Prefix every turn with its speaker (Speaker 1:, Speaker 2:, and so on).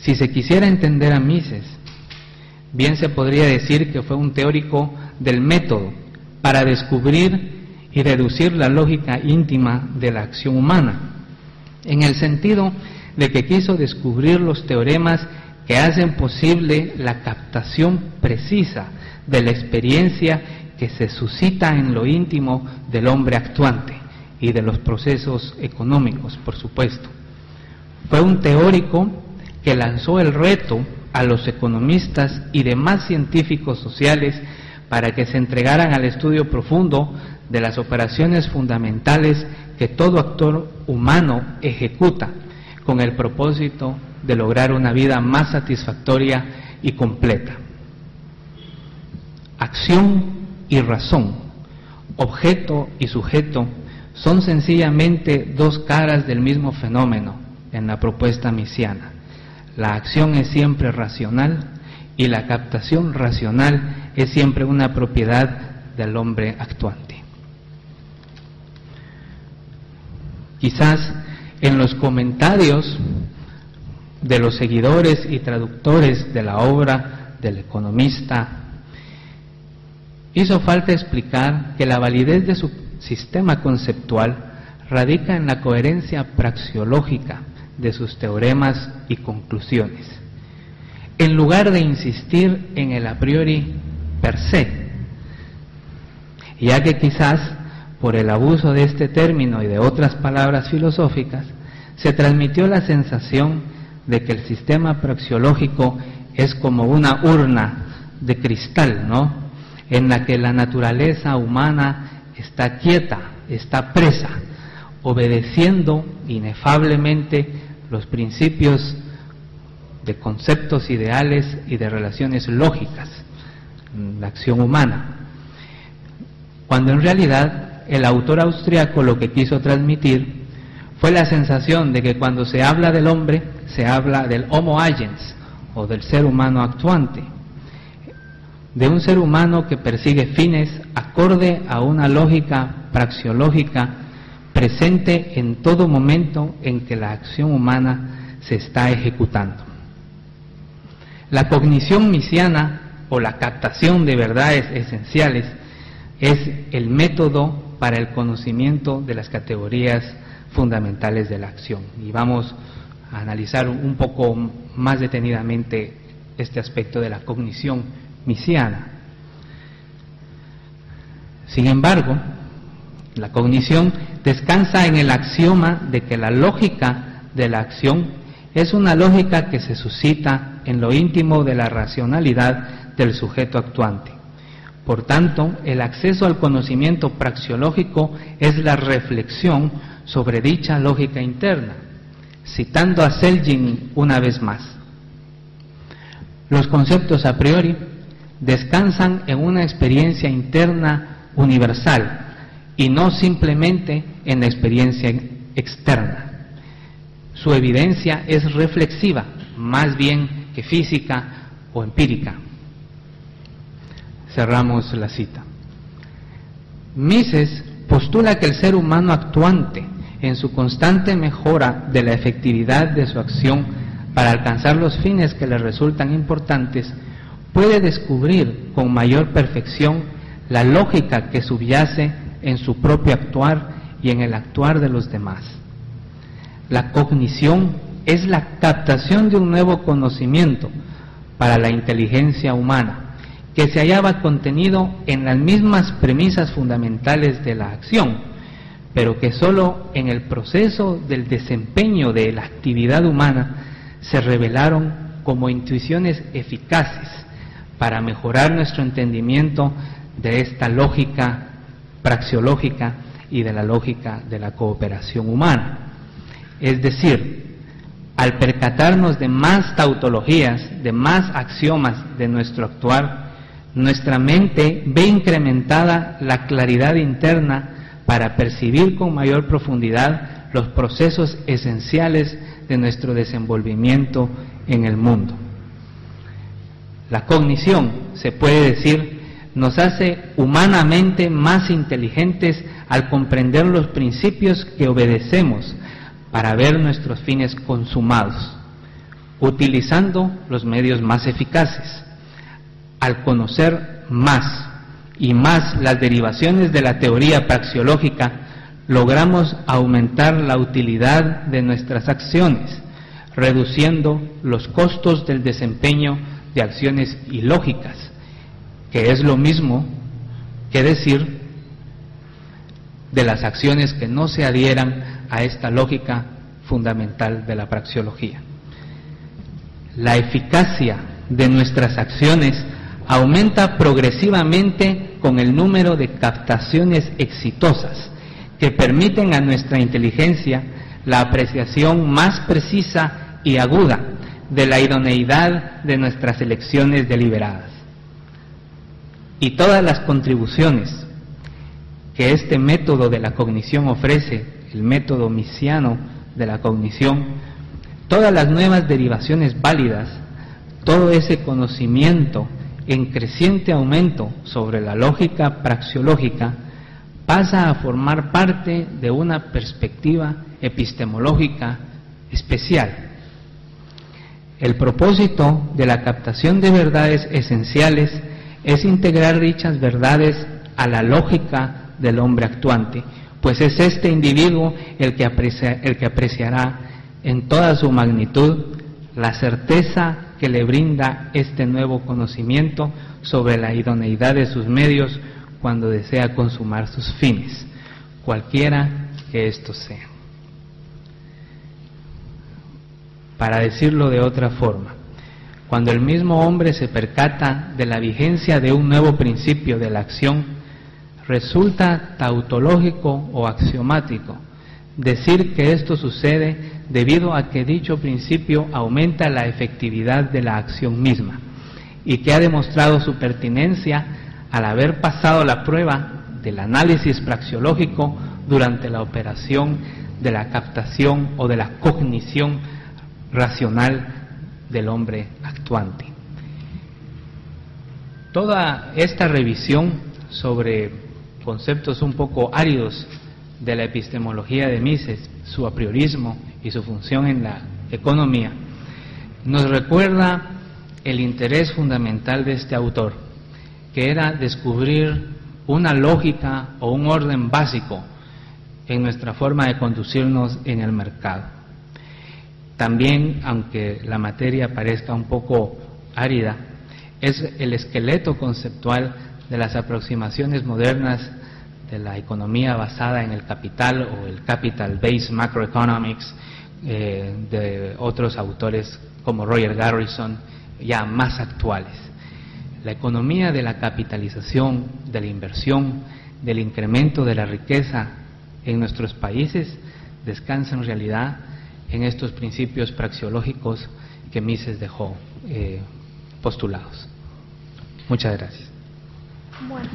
Speaker 1: Si se quisiera entender a Mises, bien se podría decir que fue un teórico del método para descubrir y deducir la lógica íntima de la acción humana, en el sentido de que quiso descubrir los teoremas que hacen posible la captación precisa de la experiencia que se suscita en lo íntimo del hombre actuante y de los procesos económicos, por supuesto. Fue un teórico que lanzó el reto a los economistas y demás científicos sociales para que se entregaran al estudio profundo de las operaciones fundamentales que todo actor humano ejecuta con el propósito de lograr una vida más satisfactoria y completa. Acción y razón, objeto y sujeto, son sencillamente dos caras del mismo fenómeno en la propuesta misiana. La acción es siempre racional y la captación racional es siempre una propiedad del hombre actuante. Quizás en los comentarios de los seguidores y traductores de la obra del economista hizo falta explicar que la validez de su sistema conceptual radica en la coherencia praxeológica de sus teoremas y conclusiones, en lugar de insistir en el a priori per se, ya que quizás por el abuso de este término y de otras palabras filosóficas se transmitió la sensación de que el sistema praxeológico es como una urna de cristal, ¿no?, en la que la naturaleza humana está quieta, está presa, obedeciendo inefablemente los principios de conceptos ideales y de relaciones lógicas, la acción humana. Cuando en realidad el autor austriaco lo que quiso transmitir fue la sensación de que cuando se habla del hombre, se habla del homo agens, o del ser humano actuante, de un ser humano que persigue fines acorde a una lógica praxeológica presente en todo momento en que la acción humana se está ejecutando. La cognición misiana, o la captación de verdades esenciales, es el método para el conocimiento de las categorías fundamentales de la acción. Y vamos a analizar un poco más detenidamente este aspecto de la cognición misiana. Sin embargo, la cognición descansa en el axioma de que la lógica de la acción es una lógica que se suscita en lo íntimo de la racionalidad del sujeto actuante. Por tanto, el acceso al conocimiento praxeológico es la reflexión sobre dicha lógica interna, citando a Selgin una vez más. Los conceptos a priori descansan en una experiencia interna universal y no simplemente en la experiencia externa. Su evidencia es reflexiva, más bien que física o empírica. Cerramos la cita. Mises postula que el ser humano actuante, en su constante mejora de la efectividad de su acción para alcanzar los fines que le resultan importantes, puede descubrir con mayor perfección la lógica que subyace en su propio actuar y en el actuar de los demás. La cognición es la captación de un nuevo conocimiento para la inteligencia humana, que se hallaba contenido en las mismas premisas fundamentales de la acción, pero que sólo en el proceso del desempeño de la actividad humana se revelaron como intuiciones eficaces para mejorar nuestro entendimiento de esta lógica praxeológica y de la lógica de la cooperación humana. Es decir, al percatarnos de más tautologías, de más axiomas de nuestro actuar, nuestra mente ve incrementada la claridad interna para percibir con mayor profundidad los procesos esenciales de nuestro desenvolvimiento en el mundo. La cognición, se puede decir, nos hace humanamente más inteligentes al comprender los principios que obedecemos para ver nuestros fines consumados. utilizando los medios más eficaces. Al conocer más y más las derivaciones de la teoría praxeológica, logramos aumentar la utilidad de nuestras acciones, reduciendo los costos del desempeño de acciones ilógicas, que es lo mismo que decir de las acciones que no se adhieran a esta lógica fundamental de la praxeología. La eficacia de nuestras acciones aumenta progresivamente con el número de captaciones exitosas que permiten a nuestra inteligencia la apreciación más precisa y aguda de la idoneidad de nuestras elecciones deliberadas. Y todas las contribuciones que este método de la cognición ofrece, el método missiano de la cognición, todas las nuevas derivaciones válidas, todo ese conocimiento en creciente aumento sobre la lógica praxeológica, pasa a formar parte de una perspectiva epistemológica especial. El propósito de la captación de verdades esenciales es integrar dichas verdades a la lógica del hombre actuante, pues es este individuo el que apreciará en toda su magnitud la certeza que le brinda este nuevo conocimiento sobre la idoneidad de sus medios cuando desea consumar sus fines, cualquiera que estos sean. Para decirlo de otra forma, cuando el mismo hombre se percata de la vigencia de un nuevo principio de la acción, resulta tautológico o axiomático decir que esto sucede debido a que dicho principio aumenta la efectividad de la acción misma y que ha demostrado su pertinencia al haber pasado la prueba del análisis praxeológico durante la operación de la captación o de la cognición racional del hombre actuante. Toda esta revisión sobre conceptos un poco áridos de la epistemología de Mises, su apriorismo y su función en la economía, nos recuerda el interés fundamental de este autor, que era descubrir una lógica o un orden básico en nuestra forma de conducirnos en el mercado. También, aunque la materia parezca un poco árida, es el esqueleto conceptual de las aproximaciones modernas de la economía basada en el capital o el capital-based macroeconomics de otros autores como Roger Garrison, ya más actuales. La economía de la capitalización, de la inversión, del incremento de la riqueza en nuestros países descansa en realidad en estos principios praxeológicos que Mises dejó postulados. Muchas gracias.
Speaker 2: Bueno.